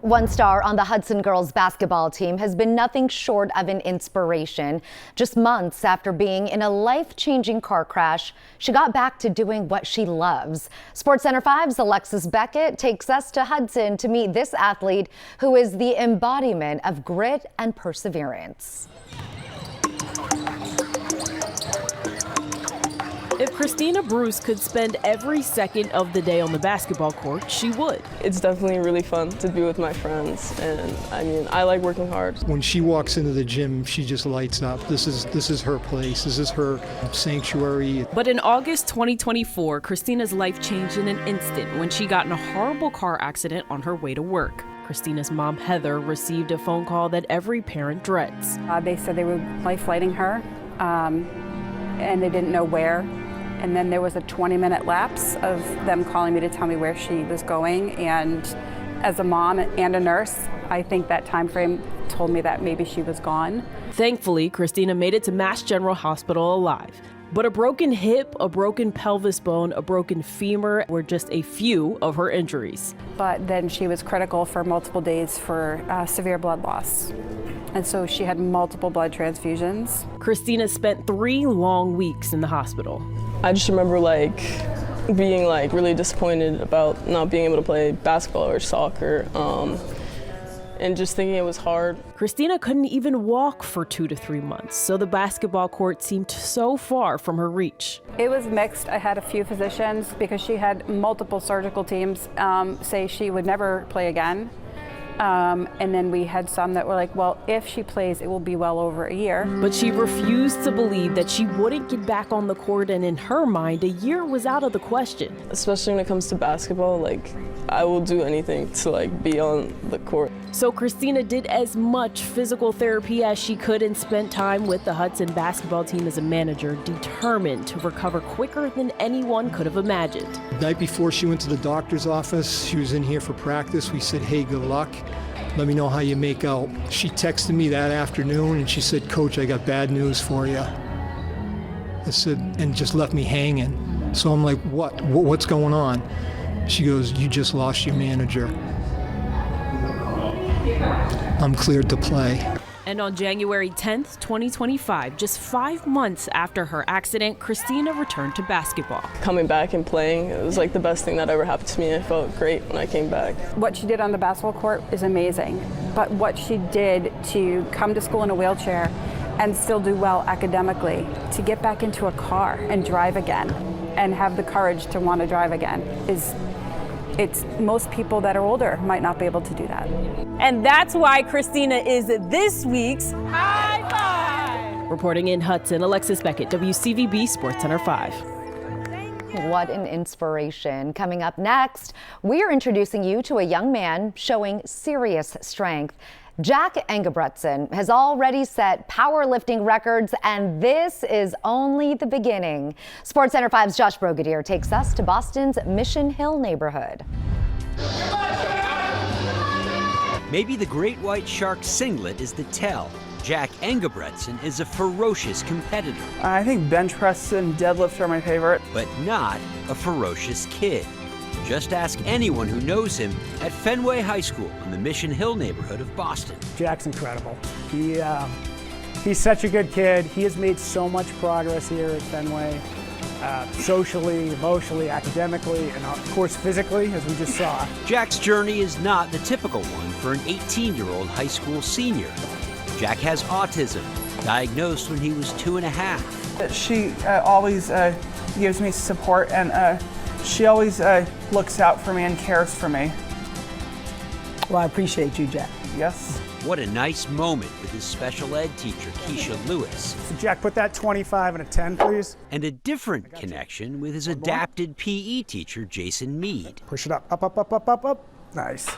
One star on the Hudson girls basketball team has been nothing short of an inspiration. Just months after being in a life-changing car crash, she got back to doing what she loves. SportsCenter 5's Alexis Beckett takes us to Hudson to meet this athlete who is the embodiment of grit and perseverance. If Christina Bruce could spend every second of the day on the basketball court, she would. It's definitely really fun to be with my friends, and I like working hard. When she walks into the gym, she just lights up. This is her place. This is her sanctuary. But in August 2024, Christina's life changed in an instant when she got in a horrible car accident on her way to work. Christina's mom, Heather, received a phone call that every parent dreads. They said they were life-flighting her, and they didn't know where. And then there was a 20-minute lapse of them calling me to tell me where she was going. And as a mom and a nurse, I think that time frame told me that maybe she was gone. Thankfully, Christina made it to Mass General Hospital alive. But a broken hip, a broken pelvis bone, a broken femur were just a few of her injuries. But then she was critical for multiple days for severe blood loss. And so she had multiple blood transfusions. Christina spent 3 long weeks in the hospital. I just remember being really disappointed about not being able to play basketball or soccer, and just thinking it was hard. Christina couldn't even walk for 2 to 3 months, so the basketball court seemed so far from her reach. It was mixed. I had a few physicians, because she had multiple surgical teams, say she would never play again. And then we had some that were like, well, if she plays, it will be well over a year. But she refused to believe that she wouldn't get back on the court, and in her mind, a year was out of the question. Especially when it comes to basketball, I will do anything to be on the court. So Christina did as much physical therapy as she could and spent time with the Hudson basketball team as a manager, determined to recover quicker than anyone could have imagined. The night before she went to the doctor's office, she was in here for practice. We said, hey, good luck. Let me know how you make out. She texted me that afternoon and she said, Coach, I got bad news for you. I said, and just left me hanging. So I'm like, what's going on? She goes, you just lost your manager. I'm cleared to play. And on January 10th, 2025, just 5 months after her accident, Christina returned to basketball. Coming back and playing, it was the best thing that ever happened to me. I felt great when I came back. What she did on the basketball court is amazing, but what she did to come to school in a wheelchair and still do well academically, to get back into a car and drive again and have the courage to want to drive again it's most people that are older might not be able to do that. And that's why Christina is this week's High Five. Reporting in Hudson, Alexis Beckett, WCVB SportsCenter 5. What an inspiration. Coming up next, we are introducing you to a young man showing serious strength. Jack Engebretson has already set powerlifting records, and this is only the beginning. SportsCenter 5's Josh Brogadir takes us to Boston's Mission Hill neighborhood. Maybe the great white shark singlet is the tell. Jack Engebretson is a ferocious competitor. I think bench press and deadlifts are my favorite. But not a ferocious kid. Just ask anyone who knows him at Fenway High School in the Mission Hill neighborhood of Boston. Jack's incredible. He's such a good kid. He has made so much progress here at Fenway, socially, emotionally, academically, and of course physically, as we just saw. Jack's journey is not the typical one for an 18-year-old high school senior. Jack has autism, diagnosed when he was 2.5. She always gives me support, and she always looks out for me and cares for me. Well, I appreciate you, Jack. Yes. What a nice moment with his special ed teacher, Keisha Lewis. So Jack, put that 25 and a 10, please. And a different connection with his adapted PE teacher, Jason Mead. Push it up, up, up, up, up, up, up. Nice.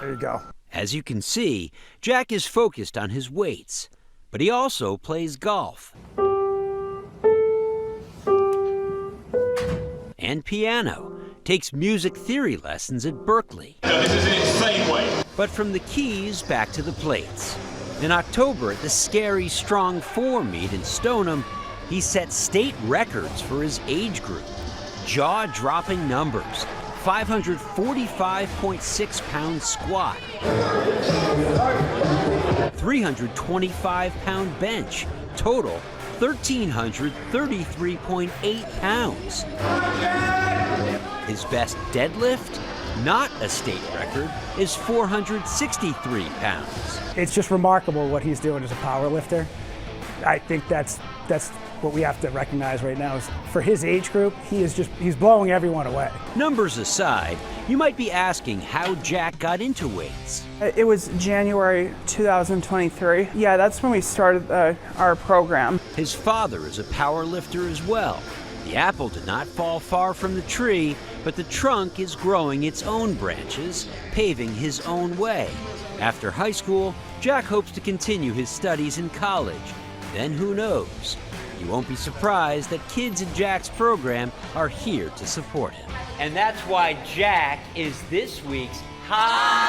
There you go. As you can see, Jack is focused on his weights, but he also plays golf and piano, takes music theory lessons at Berkeley. This is an insane weight. But from the keys back to the plates. In October at the Scary Strong 4 meet in Stoneham, he set state records for his age group. Jaw-dropping numbers. 545.6-pound squat, 325-pound bench, total 1,333.8 pounds. His best deadlift, not a state record, is 463 pounds. It's just remarkable what he's doing as a power lifter. I think that's what we have to recognize right now is for his age group, he's blowing everyone away. Numbers aside, you might be asking how Jack got into weights. It was January 2023. Yeah, that's when we started our program. His father is a power lifter as well. The apple did not fall far from the tree, but the trunk is growing its own branches, paving his own way. After high school, Jack hopes to continue his studies in college. Then who knows? You won't be surprised that kids in Jack's program are here to support him. And that's why Jack is this week's High